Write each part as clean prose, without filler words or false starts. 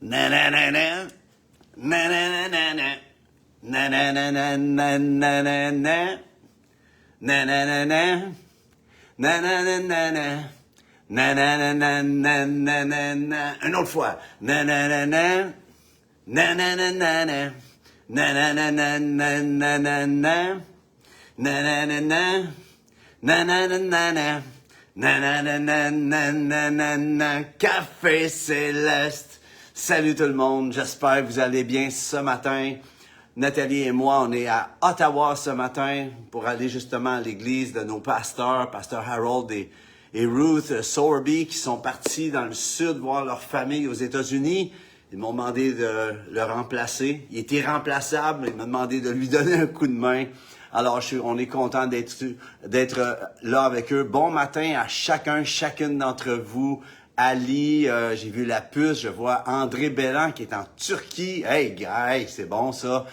Na na na na. Na na na na na. Na na na na na na na na. Na na na na. Na na na na na. Na na na na na na na na. Une autre fois. Na na na na. Na na na na na. Na na na na na na na na. Na na na na. Na na na na na. Na na na na na na na na. Café Céleste. Salut tout le monde, j'espère que vous allez bien ce matin. Nathalie et moi, on est à Ottawa ce matin pour aller justement à l'église de nos pasteurs, Pasteur Harold et Ruth Sorby, qui sont partis dans le sud voir leur famille aux États-Unis. Ils m'ont demandé de le remplacer. Il était remplaçable, ils m'ont demandé de lui donner un coup de main. Alors, on est content d'être là avec eux. Bon matin à chacune d'entre vous. Ali, j'ai vu la puce, je vois André Bellan qui est en Turquie. Hey, guys, c'est bon ça.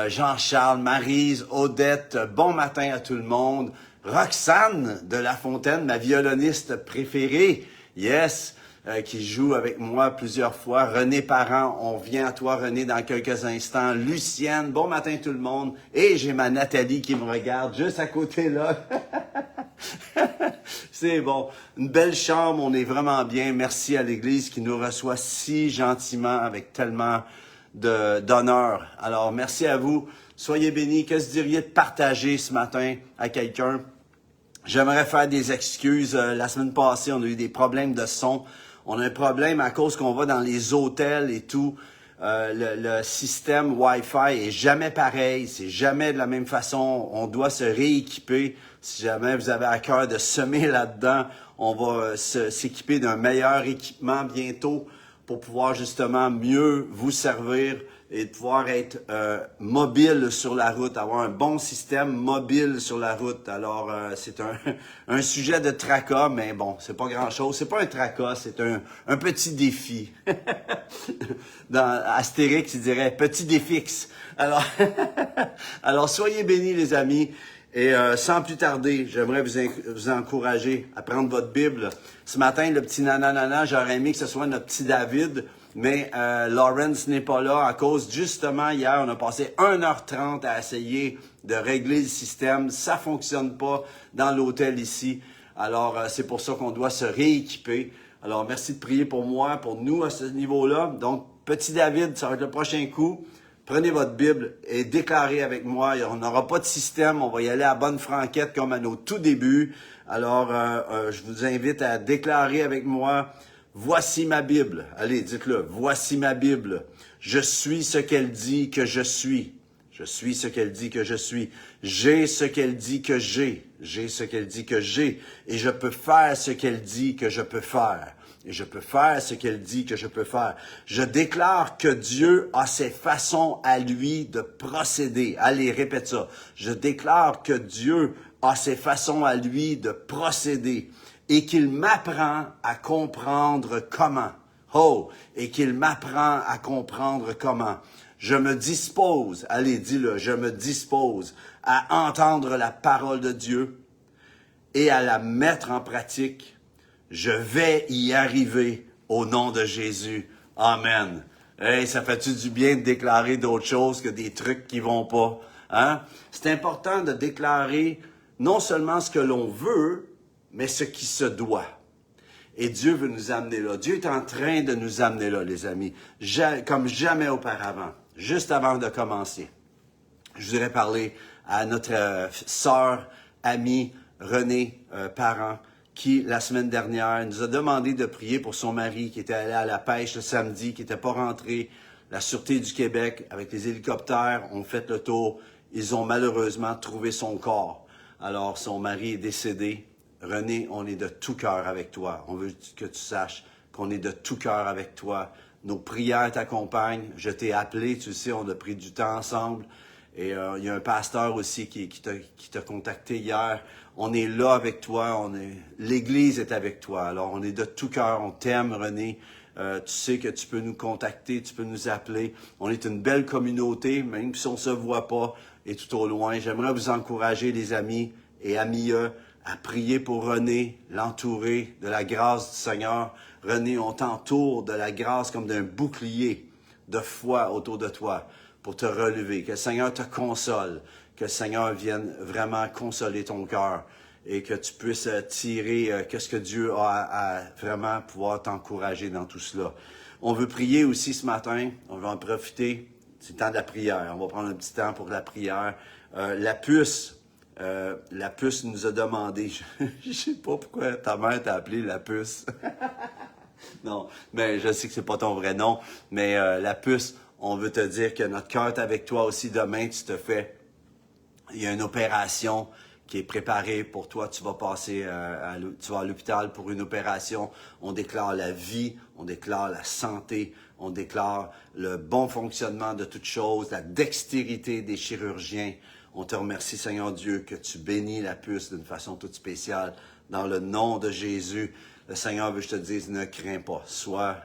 Jean-Charles, Maryse, Odette, bon matin à tout le monde. Roxane de La Fontaine, ma violoniste préférée. Yes. Qui joue avec moi plusieurs fois. René Parent, on vient à toi, René, dans quelques instants. Lucienne, bon matin tout le monde. Et j'ai ma Nathalie qui me regarde juste à côté là. C'est bon. Une belle chambre, on est vraiment bien. Merci à l'Église qui nous reçoit si gentiment avec tellement d'honneur. Alors, merci à vous. Soyez bénis. Qu'est-ce que vous diriez de partager ce matin à quelqu'un? J'aimerais faire des excuses. La semaine passée, on a eu des problèmes de son. On a un problème à cause qu'on va dans les hôtels et tout. Le système Wi-Fi est jamais pareil. C'est jamais de la même façon. On doit se rééquiper. Si jamais vous avez à cœur de semer là-dedans, on va s'équiper d'un meilleur équipement bientôt pour pouvoir justement mieux vous servir et de pouvoir être mobile sur la route, avoir un bon système mobile sur la route. Alors, c'est un sujet de tracas, mais bon, c'est pas grand-chose. C'est pas un tracas, c'est un petit défi. Dans Astérix, il dirait « petit défix ». Alors, soyez bénis, les amis. Et sans plus tarder, j'aimerais vous encourager à prendre votre Bible. Ce matin, le petit nanana, j'aurais aimé que ce soit notre petit David, mais Lawrence n'est pas là à cause, justement, hier, on a passé 1h30 à essayer de régler le système. Ça fonctionne pas dans l'hôtel ici. Alors, c'est pour ça qu'on doit se rééquiper. Alors, merci de prier pour moi, pour nous à ce niveau-là. Donc, petit David, ça va être le prochain coup. Prenez votre Bible et déclarez avec moi. On n'aura pas de système. On va y aller à bonne franquette comme à nos tout débuts. Alors, je vous invite à déclarer avec moi. Voici ma Bible. Allez, dites-le. Voici ma Bible. Je suis ce qu'elle dit que je suis. Je suis ce qu'elle dit que je suis. J'ai ce qu'elle dit que j'ai. J'ai ce qu'elle dit que j'ai. Et je peux faire ce qu'elle dit que je peux faire. Et je peux faire ce qu'elle dit que je peux faire. Je déclare que Dieu a ses façons à lui de procéder. Allez, répète ça. Je déclare que Dieu a ses façons à lui de procéder et qu'il m'apprend à comprendre comment. Oh, et qu'il m'apprend à comprendre comment. Je me dispose, allez, dis-le, je me dispose à entendre la parole de Dieu et à la mettre en pratique. Je vais y arriver au nom de Jésus. Amen. Hey, ça fait-tu du bien de déclarer d'autres choses que des trucs qui vont pas? Hein? C'est important de déclarer non seulement ce que l'on veut, mais ce qui se doit. Et Dieu veut nous amener là. Dieu est en train de nous amener là, les amis, comme jamais auparavant. Juste avant de commencer, je voudrais parler à notre sœur, amie, René Parent, qui, la semaine dernière, nous a demandé de prier pour son mari qui était allé à la pêche le samedi, qui n'était pas rentré. La Sûreté du Québec, avec les hélicoptères, ont fait le tour. Ils ont malheureusement trouvé son corps. Alors, son mari est décédé. René, on est de tout cœur avec toi. On veut que tu saches qu'on est de tout cœur avec toi. Nos prières t'accompagnent. Je t'ai appelé, tu sais, on a pris du temps ensemble. Et il y a un pasteur aussi qui t'a contacté hier. On est là avec toi. L'Église est avec toi. Alors, on est de tout cœur. On t'aime, René. Tu sais que tu peux nous contacter, tu peux nous appeler. On est une belle communauté, même si on ne se voit pas et tout au loin. J'aimerais vous encourager, les amis et amies, à prier pour René, l'entourer de la grâce du Seigneur. René, on t'entoure de la grâce comme d'un bouclier de foi autour de toi pour te relever. Que le Seigneur te console, que le Seigneur vienne vraiment consoler ton cœur et que tu puisses tirer qu'est-ce que Dieu a à vraiment pouvoir t'encourager dans tout cela. On veut prier aussi ce matin, on va en profiter, c'est le temps de la prière. On va prendre un petit temps pour la prière. La puce nous a demandé, je ne sais pas pourquoi ta mère t'a appelé la puce. Non, mais je sais que c'est pas ton vrai nom, mais la puce, on veut te dire que notre cœur est avec toi aussi. Demain, il y a une opération qui est préparée pour toi. Tu vas passer tu vas à l'hôpital pour une opération. On déclare la vie, on déclare la santé, on déclare le bon fonctionnement de toutes choses, la dextérité des chirurgiens. On te remercie, Seigneur Dieu, que tu bénis la puce d'une façon toute spéciale. Dans le nom de Jésus, le Seigneur veut que je te dise, ne crains pas, sois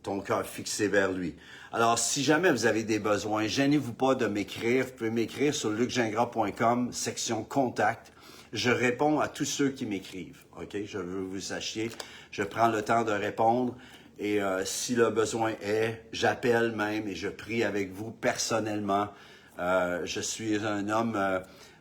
ton cœur fixé vers lui. Alors, si jamais vous avez des besoins, gênez-vous pas de m'écrire. Vous pouvez m'écrire sur lucgingras.com, section contact. Je réponds à tous ceux qui m'écrivent. OK? Je veux que vous sachiez. Je prends le temps de répondre. Et si le besoin est, j'appelle même et je prie avec vous personnellement. Je suis un homme,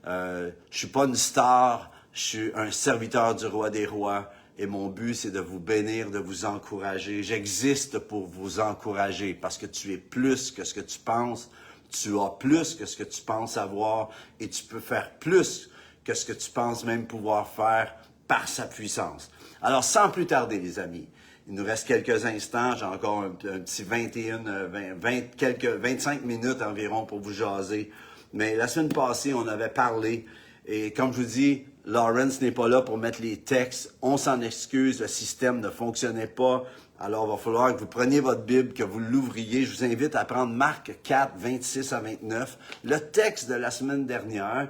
je suis pas une star, je suis un serviteur du roi des rois. Et mon but, c'est de vous bénir, de vous encourager. J'existe pour vous encourager parce que tu es plus que ce que tu penses. Tu as plus que ce que tu penses avoir et tu peux faire plus que ce que tu penses même pouvoir faire par sa puissance. Alors, sans plus tarder, les amis, il nous reste quelques instants. J'ai encore un petit 25 minutes environ pour vous jaser. Mais la semaine passée, on avait parlé et comme je vous dis, Lawrence n'est pas là pour mettre les textes. On s'en excuse, le système ne fonctionnait pas. Alors, il va falloir que vous preniez votre Bible, que vous l'ouvriez. Je vous invite à prendre Marc 4, 26 à 29, le texte de la semaine dernière,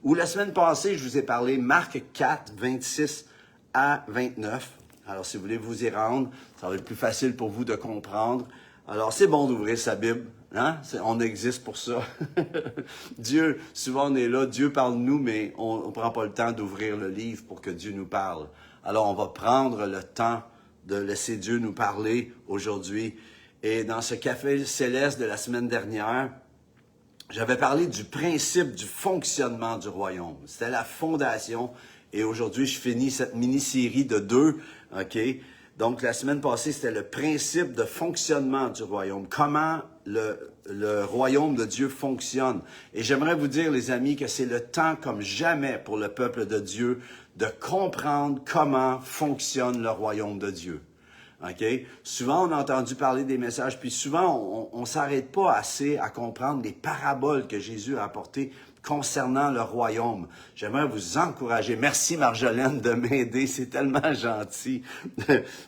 ou la semaine passée, je vous ai parlé Marc 4, 26 à 29. Alors, si vous voulez vous y rendre, ça va être plus facile pour vous de comprendre. Alors, c'est bon d'ouvrir sa Bible. Hein? On existe pour ça. Dieu, souvent on est là, Dieu parle-nous, mais on ne prend pas le temps d'ouvrir le livre pour que Dieu nous parle. Alors, on va prendre le temps de laisser Dieu nous parler aujourd'hui. Et dans ce café céleste de la semaine dernière, j'avais parlé du principe du fonctionnement du royaume. C'était la fondation. Et aujourd'hui, je finis cette mini-série de 2, OK? Donc, la semaine passée, c'était le principe de fonctionnement du royaume. Comment le royaume de Dieu fonctionne. Et j'aimerais vous dire, les amis, que c'est le temps comme jamais pour le peuple de Dieu de comprendre comment fonctionne le royaume de Dieu. Okay? Souvent, on a entendu parler des messages, puis souvent, on ne s'arrête pas assez à comprendre les paraboles que Jésus a apportées concernant le royaume. J'aimerais vous encourager. Merci Marjolaine de m'aider, c'est tellement gentil.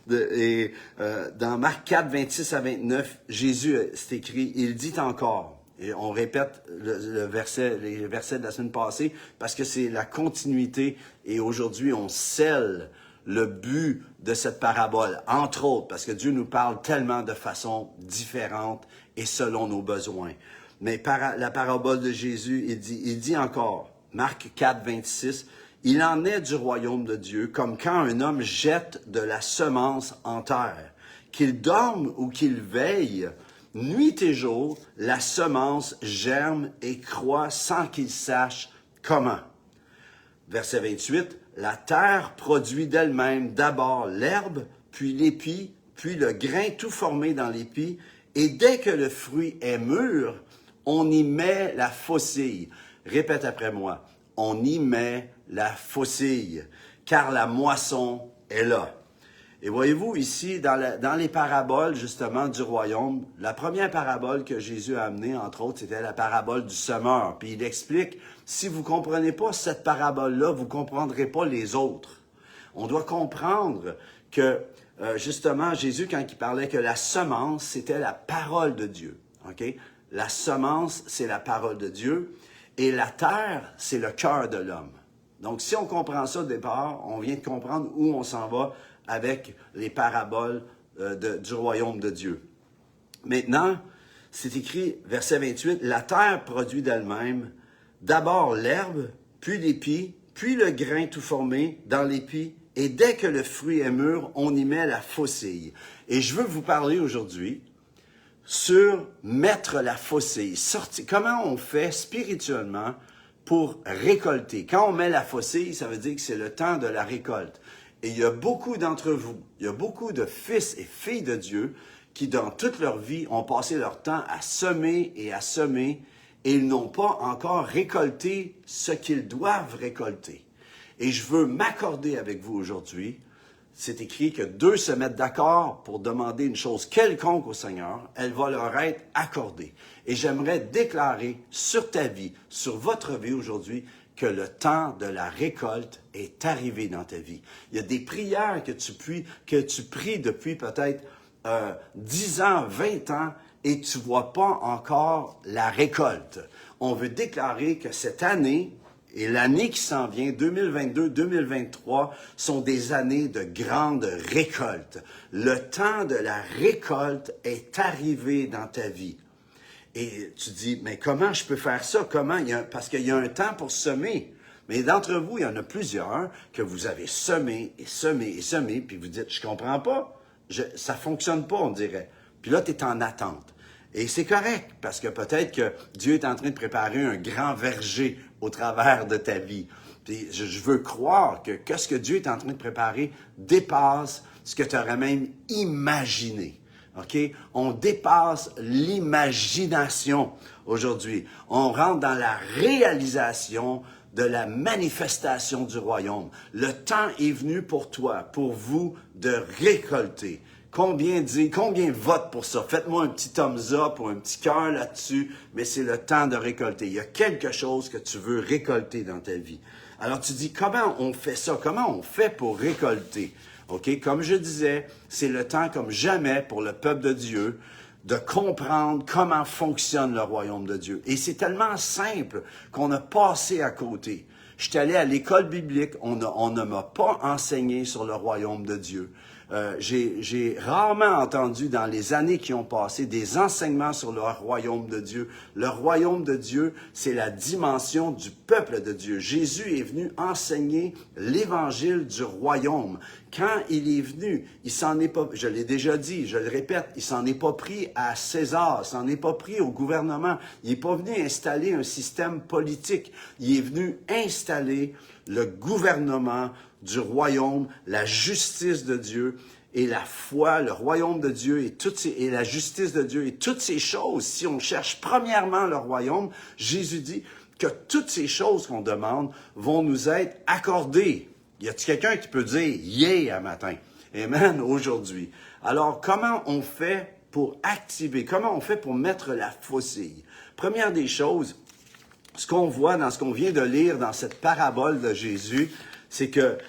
Dans Marc 4, 26 à 29, Jésus, c'est écrit, il dit encore, et on répète les versets de la semaine passée, parce que c'est la continuité, et aujourd'hui on scelle le but de cette parabole, entre autres, parce que Dieu nous parle tellement de façon différente et selon nos besoins. Mais la parabole de Jésus, il dit encore, Marc 4, 26, « Il en est du royaume de Dieu comme quand un homme jette de la semence en terre. Qu'il dorme ou qu'il veille, nuit et jour, la semence germe et croît sans qu'il sache comment. » Verset 28, « La terre produit d'elle-même d'abord l'herbe, puis l'épi, puis le grain tout formé dans l'épi, et dès que le fruit est mûr, on y met la faucille. » Répète après moi. On y met la faucille, car la moisson est là. Et voyez-vous ici, dans les paraboles justement du royaume, la première parabole que Jésus a amenée, entre autres, c'était la parabole du semeur. Puis il explique, si vous ne comprenez pas cette parabole-là, vous ne comprendrez pas les autres. On doit comprendre que, justement, Jésus, quand il parlait que la semence, c'était la parole de Dieu. Okay? La semence, c'est la parole de Dieu. Et la terre, c'est le cœur de l'homme. Donc, si on comprend ça au départ, on vient de comprendre où on s'en va avec les paraboles du royaume de Dieu. Maintenant, c'est écrit, verset 28, « La terre produit d'elle-même d'abord l'herbe, puis l'épi, puis le grain tout formé dans l'épi, et dès que le fruit est mûr, on y met la faucille. Et je veux vous parler aujourd'hui sur mettre la faucille. Comment on fait spirituellement pour récolter. Quand on met la faucille, ça veut dire que c'est le temps de la récolte. Et il y a beaucoup d'entre vous, il y a beaucoup de fils et filles de Dieu qui, dans toute leur vie, ont passé leur temps à semer, et ils n'ont pas encore récolté ce qu'ils doivent récolter. Et je veux m'accorder avec vous aujourd'hui. C'est écrit que deux se mettent d'accord pour demander une chose quelconque au Seigneur, elle va leur être accordée. Et j'aimerais déclarer sur ta vie, sur votre vie aujourd'hui, que le temps de la récolte est arrivé dans ta vie. Il y a des prières que tu pries depuis peut-être 10 ans, 20 ans, et tu ne vois pas encore la récolte. On veut déclarer que cette année, et l'année qui s'en vient, 2022-2023, sont des années de grande récolte. Le temps de la récolte est arrivé dans ta vie. Et tu dis, mais comment je peux faire ça? Parce qu'il y a un temps pour semer. Mais d'entre vous, il y en a plusieurs que vous avez semé et semé et semé, puis vous dites, je comprends pas, ça fonctionne pas, on dirait. Puis là, tu es en attente. Et c'est correct, parce que peut-être que Dieu est en train de préparer un grand verger au travers de ta vie. Puis je veux croire que ce que Dieu est en train de préparer dépasse ce que tu aurais même imaginé. OK? On dépasse l'imagination aujourd'hui. On rentre dans la réalisation de la manifestation du royaume. Le temps est venu pour toi, pour vous, de récolter. Combien votent pour ça? Faites-moi un petit thumbs up ou un petit cœur là-dessus, mais c'est le temps de récolter. Il y a quelque chose que tu veux récolter dans ta vie. Alors tu dis, comment on fait ça? Comment on fait pour récolter? OK? Comme je disais, c'est le temps comme jamais pour le peuple de Dieu de comprendre comment fonctionne le royaume de Dieu. Et c'est tellement simple qu'on a passé à côté. Je suis allé à l'école biblique, on ne m'a pas enseigné sur le royaume de Dieu. J'ai rarement entendu dans les années qui ont passé des enseignements sur le royaume de Dieu. Le royaume de Dieu, c'est la dimension du peuple de Dieu. Jésus est venu enseigner l'évangile du royaume. Quand il est venu, il s'en est pas, je l'ai déjà dit, je le répète, il s'en est pas pris à César, il s'en est pas pris au gouvernement. Il n'est pas venu installer un système politique. Il est venu installer le gouvernement du royaume, la justice de Dieu et la foi, le royaume de Dieu et la justice de Dieu et toutes ces choses. Si on cherche premièrement le royaume, Jésus dit que toutes ces choses qu'on demande vont nous être accordées. Y a-t-il quelqu'un qui peut dire « yeah » à matin? Amen, aujourd'hui. Alors, comment on fait pour activer? Comment on fait pour mettre la faucille? Première des choses, ce qu'on voit dans ce qu'on vient de lire dans cette parabole de Jésus, c'est que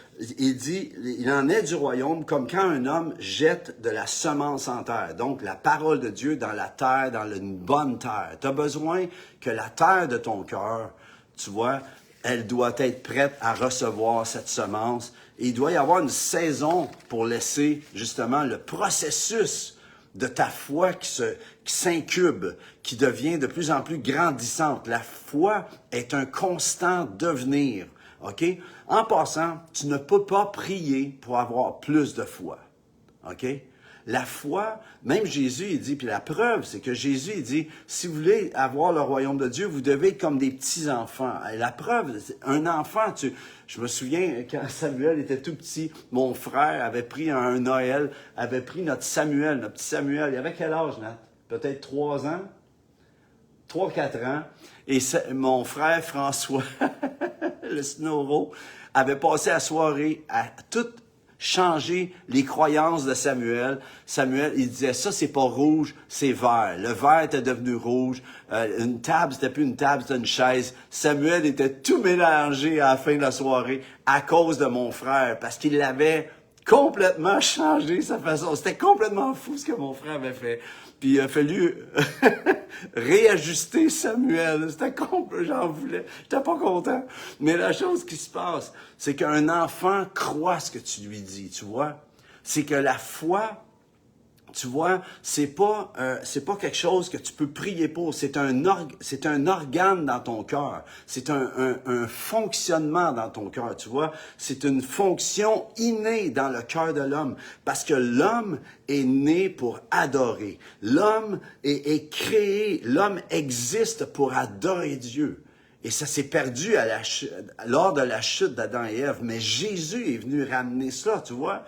il dit, il en est du royaume comme quand un homme jette de la semence en terre. Donc, la parole de Dieu dans la terre, dans une bonne terre. Tu as besoin que la terre de ton cœur, tu vois, elle doit être prête à recevoir cette semence. Et il doit y avoir une saison pour laisser, justement, le processus de ta foi qui s'incube, qui devient de plus en plus grandissante. La foi est un constant devenir. OK? En passant, tu ne peux pas prier pour avoir plus de foi. OK? La foi, même Jésus, il dit, puis la preuve, c'est que Jésus, il dit, si vous voulez avoir le royaume de Dieu, vous devez être comme des petits-enfants. Et la preuve, un enfant, je me souviens, quand Samuel était tout petit, mon frère avait pris un Noël, avait pris notre petit Samuel. Il avait quel âge, Nat? Peut-être 3 ans? 3-4 ans. Et mon frère François, le Snowro, avait passé la soirée à tout changer les croyances de Samuel. Samuel, il disait, ça, c'est pas rouge, c'est vert. Le vert était devenu rouge. Une table, c'était plus une table, c'était une chaise. Samuel était tout mélangé à la fin de la soirée à cause de mon frère, parce qu'il avait complètement changé sa façon. C'était complètement fou ce que mon frère avait fait. Puis il a fallu réajuster Samuel. C'était j'en voulais. J'étais pas content. Mais la chose qui se passe, c'est qu'un enfant croit ce que tu lui dis, tu vois. C'est que la foi tu vois, c'est pas quelque chose que tu peux prier pour. C'est un organe dans ton cœur. C'est un fonctionnement dans ton cœur, tu vois. C'est une fonction innée dans le cœur de l'homme. Parce que l'homme est né pour adorer. L'homme est créé. L'homme existe pour adorer Dieu. Et ça s'est perdu lors de la chute d'Adam et Ève. Mais Jésus est venu ramener cela, tu vois.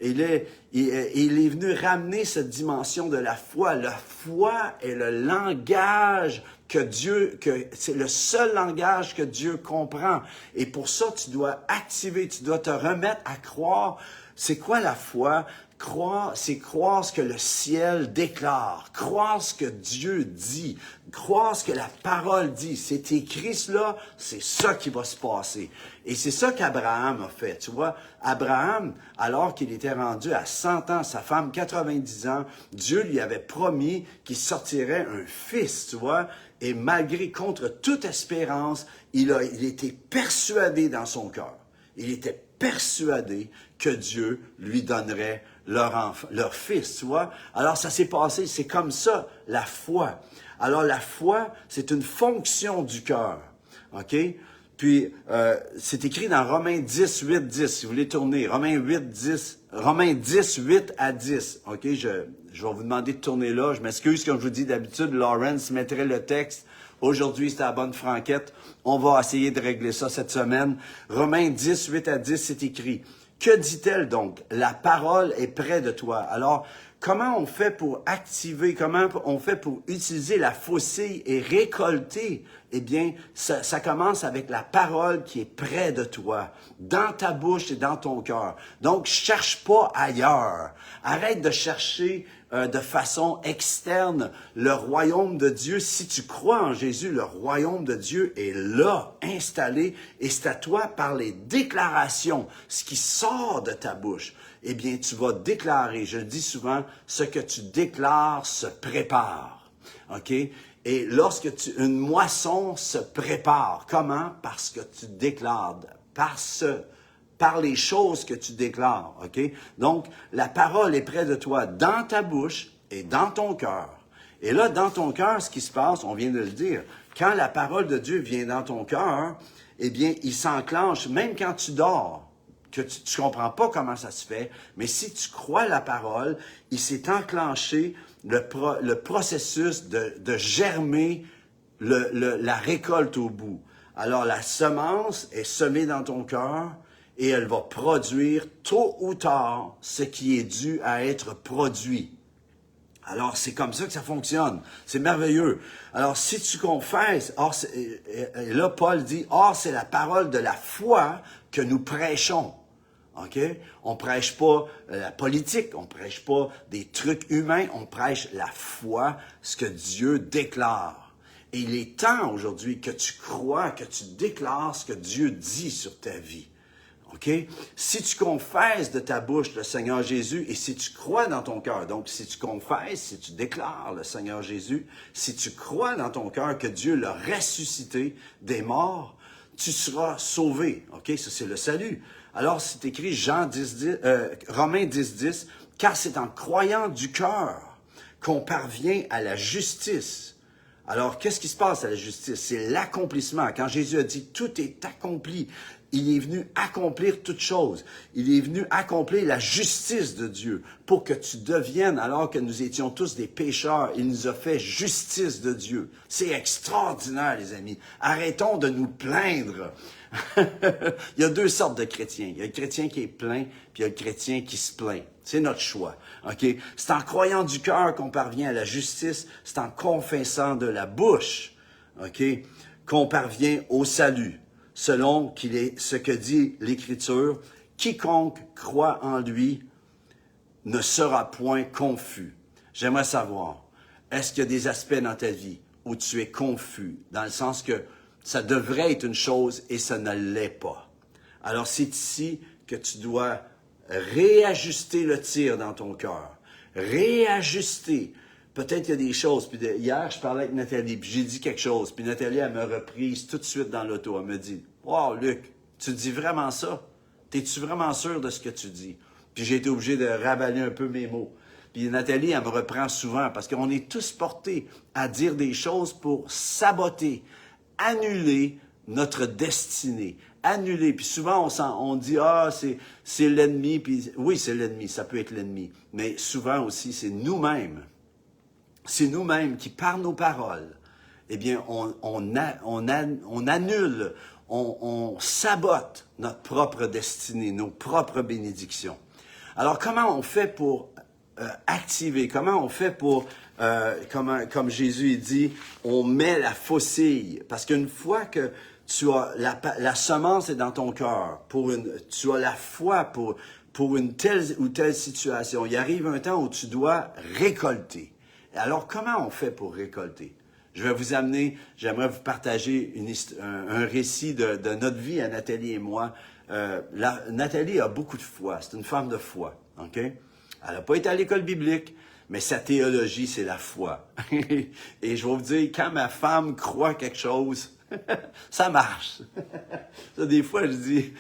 Il est venu ramener cette dimension de la foi. La foi est le langage c'est le seul langage que Dieu comprend. Et pour ça, tu dois activer, tu dois te remettre à croire. C'est quoi la foi? Croire, c'est croire ce que le ciel déclare, croire ce que Dieu dit, croire ce que la parole dit. C'est écrit cela, c'est ça qui va se passer. Et c'est ça qu'Abraham a fait. Tu vois, Abraham, alors qu'il était rendu à 100 ans, sa femme 90 ans, Dieu lui avait promis qu'il sortirait un fils, tu vois. Et malgré, contre toute espérance, il était persuadé dans son cœur. Il était persuadé que Dieu lui donnerait leur fils, tu vois. Alors, ça s'est passé, c'est comme ça, la foi. Alors, la foi, c'est une fonction du cœur, OK? Puis, c'est écrit dans Romains 10, 8, 10, si vous voulez tourner. Romains 10, 8 à 10, OK? Je vais vous demander de tourner là. Je m'excuse, comme je vous dis d'habitude, Lawrence mettrait le texte. Aujourd'hui, c'est à la bonne franquette. On va essayer de régler ça cette semaine. Romains 10, 8 à 10, c'est écrit. Que dit-elle donc? La parole est près de toi. Alors, comment on fait pour activer, comment on fait pour utiliser la faucille et récolter? Eh bien, ça commence avec la parole qui est près de toi, dans ta bouche et dans ton cœur. Donc, cherche pas ailleurs. Arrête de chercher de façon externe le royaume de Dieu. Si tu crois en Jésus, le royaume de Dieu est là, installé, et c'est à toi par les déclarations, ce qui sort de ta bouche. Eh bien, tu vas déclarer, je le dis souvent, ce que tu déclares se prépare. OK? Et lorsque une moisson se prépare, comment? Parce que tu déclares, par les choses que tu déclares, OK? Donc, la parole est près de toi, dans ta bouche et dans ton cœur. Et là, dans ton cœur, ce qui se passe, on vient de le dire, quand la parole de Dieu vient dans ton cœur, eh bien, il s'enclenche, même quand tu dors, que tu ne comprends pas comment ça se fait, mais si tu crois la parole, il s'est enclenché le processus de germer la récolte au bout. Alors, la semence est semée dans ton cœur, et elle va produire tôt ou tard ce qui est dû à être produit. Alors, c'est comme ça que ça fonctionne. C'est merveilleux. Alors, si tu confesses, et là, Paul dit, « Or, c'est la parole de la foi que nous prêchons. » OK? On prêche pas la politique, on prêche pas des trucs humains, on prêche la foi, ce que Dieu déclare. Et il est temps aujourd'hui que tu crois, que tu déclares ce que Dieu dit sur ta vie. OK? Si tu confesses de ta bouche le Seigneur Jésus et si tu crois dans ton cœur, donc si tu confesses, si tu déclares le Seigneur Jésus, si tu crois dans ton cœur que Dieu l'a ressuscité des morts, tu seras sauvé. OK? Ça, c'est le salut. Alors, c'est écrit Romains 10, 10, car c'est en croyant du cœur qu'on parvient à la justice. Alors, qu'est-ce qui se passe à la justice? C'est l'accomplissement. Quand Jésus a dit « tout est accompli », il est venu accomplir toute chose. Il est venu accomplir la justice de Dieu pour que tu deviennes, alors que nous étions tous des pécheurs, il nous a fait justice de Dieu. C'est extraordinaire, les amis. Arrêtons de nous plaindre. Il y a deux sortes de chrétiens. Il y a le chrétien qui est plein, puis il y a le chrétien qui se plaint. C'est notre choix. OK? C'est en croyant du cœur qu'on parvient à la justice. C'est en confessant de la bouche, OK, qu'on parvient au salut. Selon ce que dit l'Écriture, quiconque croit en lui ne sera point confus. J'aimerais savoir, est-ce qu'il y a des aspects dans ta vie où tu es confus, dans le sens que ça devrait être une chose et ça ne l'est pas? Alors, c'est ici que tu dois réajuster le tir dans ton cœur. Réajuster. Peut-être qu'il y a des choses. Puis hier, je parlais avec Nathalie, puis j'ai dit quelque chose. Puis Nathalie, elle me reprise tout de suite dans l'auto. Elle me dit, « Wow, Luc, tu dis vraiment ça? T'es-tu vraiment sûr de ce que tu dis? » Puis j'ai été obligé de ravaler un peu mes mots. Puis Nathalie, elle me reprend souvent parce qu'on est tous portés à dire des choses pour saboter, annuler notre destinée. Annuler. Puis souvent, on dit, ah, c'est l'ennemi. Puis oui, c'est l'ennemi, ça peut être l'ennemi. Mais souvent aussi, c'est nous-mêmes. C'est nous-mêmes qui, par nos paroles, eh bien, on annule, on sabote notre propre destinée, nos propres bénédictions. Alors, comment on fait pour activer? Comment on fait pour, comme Jésus dit, on met la faucille? Parce qu'une fois que tu as la semence est dans ton cœur, tu as la foi pour une telle ou telle situation, il arrive un temps où tu dois récolter. Alors, comment on fait pour récolter? Je vais vous amener, j'aimerais vous partager un récit de notre vie à Nathalie et moi. Nathalie a beaucoup de foi, c'est une femme de foi, OK? Elle n'a pas été à l'école biblique, mais sa théologie, c'est la foi. Et je vais vous dire, quand ma femme croit quelque chose, ça marche. Ça, des fois, je dis,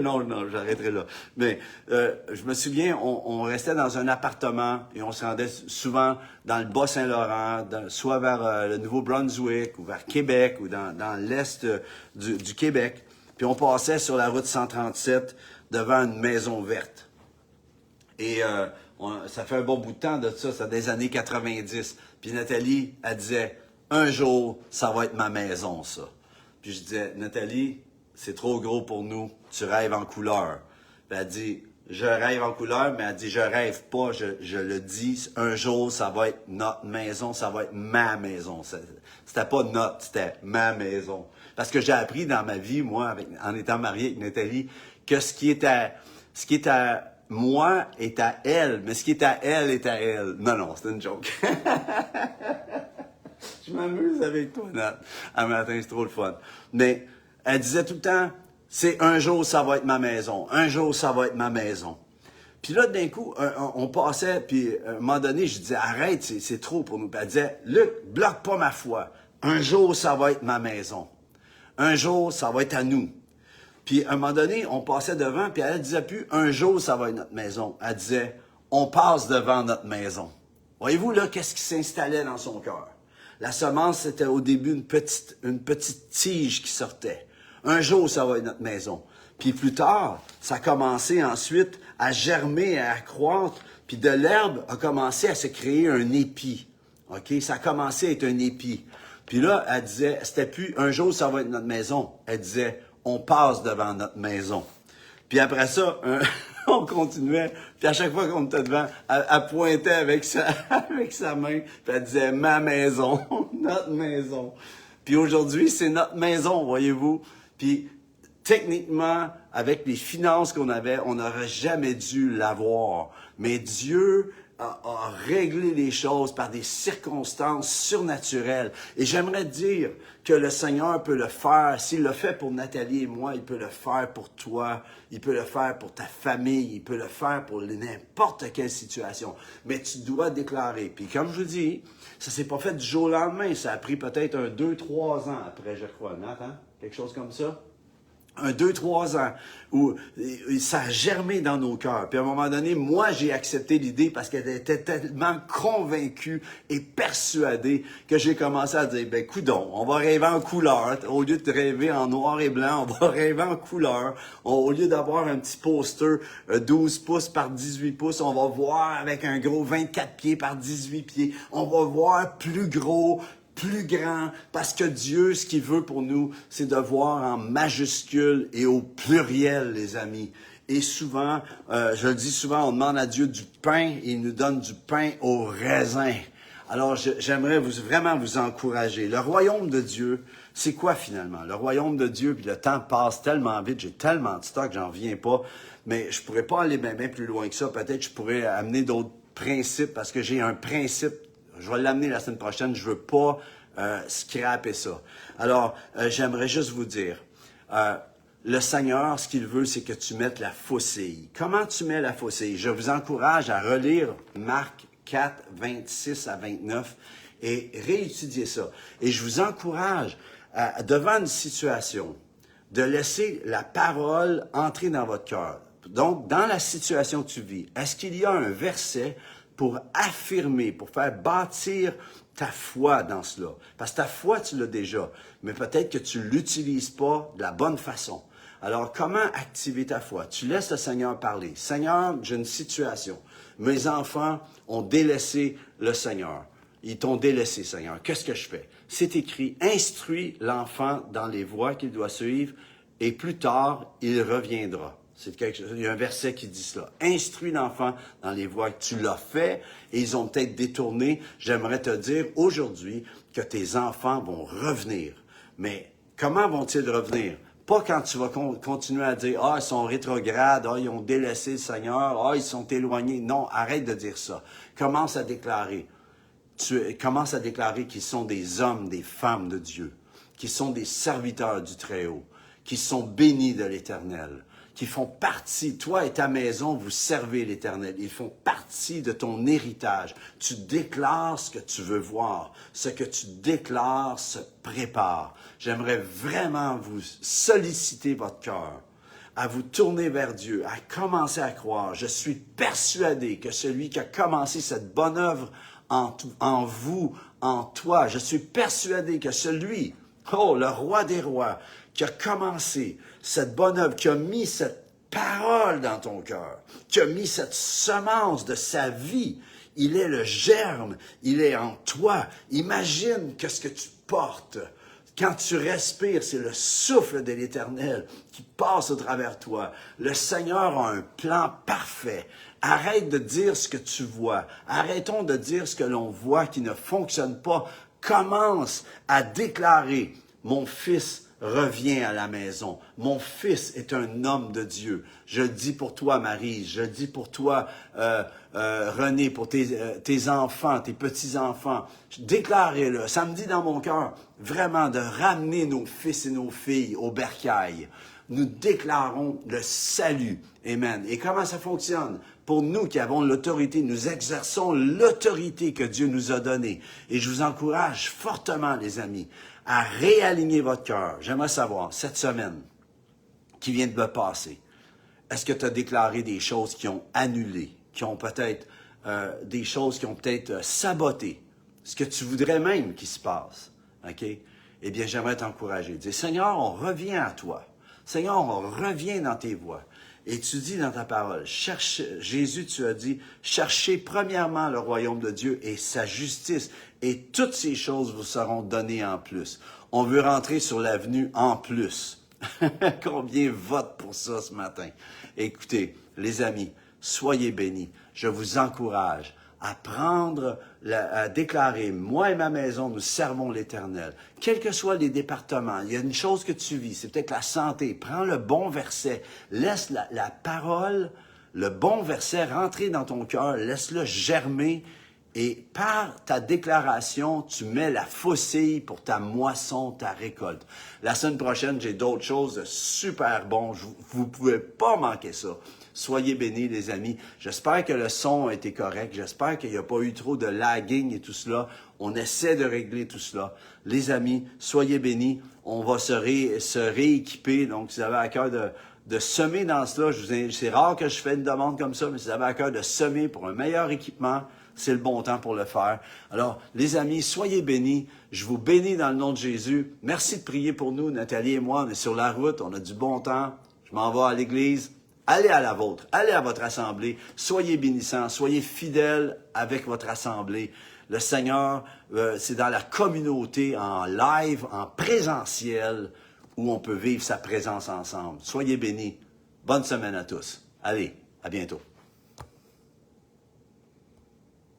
non, j'arrêterai là. Mais je me souviens, on restait dans un appartement et on se rendait souvent dans le Bas-Saint-Laurent, soit vers le Nouveau-Brunswick ou vers Québec ou dans l'est du Québec. Puis on passait sur la route 137 devant une maison verte. Et ça fait un bon bout de temps de ça, c'est des années 90. Puis Nathalie, elle disait, un jour, ça va être ma maison, ça. Puis je disais, Nathalie, c'est trop gros pour nous, tu rêves en couleur. Puis elle dit, je rêve en couleur, mais elle dit, je rêve pas, je le dis, un jour, ça va être notre maison, ça va être ma maison. C'était pas notre, c'était ma maison. Parce que j'ai appris dans ma vie, moi, en étant marié avec Nathalie, que ce qui est à moi est à elle, mais ce qui est à elle est à elle. Non, c'est une joke. Je m'amuse avec toi, Nat. Un matin, c'est trop le fun. Mais elle disait tout le temps, c'est un jour, ça va être ma maison. Un jour, ça va être ma maison. Puis là, d'un coup, on passait, puis à un moment donné, je disais, arrête, c'est trop pour nous. Puis elle disait, Luc, bloque pas ma foi. Un jour, ça va être ma maison. Un jour, ça va être à nous. Puis à un moment donné, on passait devant, puis elle disait plus, un jour, ça va être notre maison. Elle disait, on passe devant notre maison. Voyez-vous, là, qu'est-ce qui s'installait dans son cœur? La semence, c'était au début une petite tige qui sortait. Un jour, ça va être notre maison. Puis plus tard, ça a commencé ensuite à germer, à croître. Puis de l'herbe a commencé à se créer un épi. OK? Ça a commencé à être un épi. Puis là, elle disait, c'était plus un jour, ça va être notre maison. Elle disait, on passe devant notre maison. Puis après ça, on continuait. Puis à chaque fois qu'on était devant, elle pointait avec sa main. Puis elle disait, ma maison, notre maison. Puis aujourd'hui, c'est notre maison, voyez-vous. Puis techniquement, avec les finances qu'on avait, on n'aurait jamais dû l'avoir. Mais Dieu a réglé les choses par des circonstances surnaturelles. Et j'aimerais dire que le Seigneur peut le faire. S'il le fait pour Nathalie et moi, il peut le faire pour toi. Il peut le faire pour ta famille. Il peut le faire pour n'importe quelle situation. Mais tu dois déclarer. Puis comme je vous dis, ça s'est pas fait du jour au lendemain. Ça a pris peut-être 2-3 ans après, je crois. Nathan, quelque chose comme ça? 2-3 ans, où ça a germé dans nos cœurs. Puis à un moment donné, moi, j'ai accepté l'idée parce qu'elle était tellement convaincue et persuadée que j'ai commencé à dire, ben, coudonc, on va rêver en couleur. Au lieu de rêver en noir et blanc, on va rêver en couleur. Au lieu d'avoir un petit poster 12 pouces par 18 pouces, on va voir avec un gros 24 pieds par 18 pieds. On va voir plus gros, plus grand, parce que Dieu, ce qu'il veut pour nous, c'est de voir en majuscule et au pluriel, les amis. Et souvent, je le dis souvent, on demande à Dieu du pain et il nous donne du pain au raisin. Alors, j'aimerais vraiment vous encourager. Le royaume de Dieu, c'est quoi finalement? Le royaume de Dieu, puis le temps passe tellement vite, j'ai tellement de stock, j'en reviens pas, mais je pourrais pas aller bien plus loin que ça. Peut-être je pourrais amener d'autres principes, parce que j'ai un principe. Je vais l'amener la semaine prochaine. Je veux pas scraper ça. Alors, j'aimerais juste vous dire, le Seigneur, ce qu'il veut, c'est que tu mettes la faucille. Comment tu mets la faucille? Je vous encourage à relire Marc 4, 26 à 29 et réétudier ça. Et je vous encourage, devant une situation, de laisser la parole entrer dans votre cœur. Donc, dans la situation que tu vis, est-ce qu'il y a un verset pour affirmer, pour faire bâtir ta foi dans cela. Parce que ta foi, tu l'as déjà, mais peut-être que tu ne l'utilises pas de la bonne façon. Alors, comment activer ta foi? Tu laisses le Seigneur parler. Seigneur, j'ai une situation. Mes enfants ont délaissé le Seigneur. Ils t'ont délaissé, Seigneur. Qu'est-ce que je fais? C'est écrit, instruis l'enfant dans les voies qu'il doit suivre et plus tard, il reviendra. Il y a un verset qui dit cela. Instruis l'enfant dans les voies que tu l'as fait et ils ont peut-être détourné. J'aimerais te dire aujourd'hui que tes enfants vont revenir. Mais comment vont-ils revenir? Pas quand tu vas continuer à dire « Ah, ils sont rétrogrades, ah, ils ont délaissé le Seigneur, ah, ils sont éloignés. » Non, arrête de dire ça. Commence à déclarer. Commence à déclarer qu'ils sont des hommes, des femmes de Dieu, qu'ils sont des serviteurs du Très-Haut, qu'ils sont bénis de l'Éternel, qui font partie, toi et ta maison, vous servez l'Éternel. Ils font partie de ton héritage. Tu déclares ce que tu veux voir. Ce que tu déclares se prépare. J'aimerais vraiment vous solliciter votre cœur, à vous tourner vers Dieu, à commencer à croire. Je suis persuadé que celui qui a commencé cette bonne œuvre en vous, en toi, je suis persuadé que celui, le roi des rois, qui a commencé cette bonne œuvre, qui a mis cette parole dans ton cœur, qui a mis cette semence de sa vie, il est le germe, il est en toi. Imagine qu'est-ce que tu portes. Quand tu respires, c'est le souffle de l'Éternel qui passe au travers de toi. Le Seigneur a un plan parfait. Arrête de dire ce que tu vois. Arrêtons de dire ce que l'on voit qui ne fonctionne pas. Commence à déclarer, mon fils revient à la maison. Mon fils est un homme de Dieu. Je le dis pour toi, Marie. Je le dis pour toi, René, pour tes enfants, tes petits-enfants. Déclarez-le. Ça me dit dans mon cœur vraiment de ramener nos fils et nos filles au bercail. Nous déclarons le salut. Amen. Et comment ça fonctionne? Pour nous qui avons l'autorité, nous exerçons l'autorité que Dieu nous a donnée. Et je vous encourage fortement, les amis, à réaligner votre cœur. J'aimerais savoir, cette semaine qui vient de me passer, est-ce que tu as déclaré des choses qui ont annulé, qui ont peut-être des choses qui ont peut-être saboté ce que tu voudrais même qu'il se passe? OK? Eh bien, j'aimerais t'encourager. Dire, Seigneur, on revient à toi. Seigneur, on revient dans tes voies. Et tu dis dans ta parole, Jésus, tu as dit, cherchez premièrement le royaume de Dieu et sa justice, et toutes ces choses vous seront données en plus. On veut rentrer sur l'avenue en plus. Combien vote pour ça ce matin? Écoutez, les amis, soyez bénis. Je vous encourage à déclarer, moi et ma maison, nous servons l'Éternel. Quels que soient les départements, il y a une chose que tu vis, c'est peut-être la santé. Prends le bon verset, laisse la parole, le bon verset rentrer dans ton cœur, laisse-le germer et par ta déclaration, tu mets la faucille pour ta moisson, ta récolte. La semaine prochaine, j'ai d'autres choses super bonnes. Vous ne pouvez pas manquer ça. Soyez bénis, les amis. J'espère que le son a été correct. J'espère qu'il n'y a pas eu trop de lagging et tout cela. On essaie de régler tout cela. Les amis, soyez bénis. On va se rééquiper. Donc, si vous avez à cœur de semer dans cela, c'est rare que je fais une demande comme ça, mais si vous avez à cœur de semer pour un meilleur équipement, c'est le bon temps pour le faire. Alors, les amis, soyez bénis. Je vous bénis dans le nom de Jésus. Merci de prier pour nous. Nathalie et moi, on est sur la route. On a du bon temps. Je m'en vais à l'église. Allez à la vôtre, allez à votre assemblée, soyez bénissants, soyez fidèles avec votre assemblée. Le Seigneur, c'est dans la communauté, en live, en présentiel, où on peut vivre sa présence ensemble. Soyez bénis. Bonne semaine à tous. Allez, à bientôt.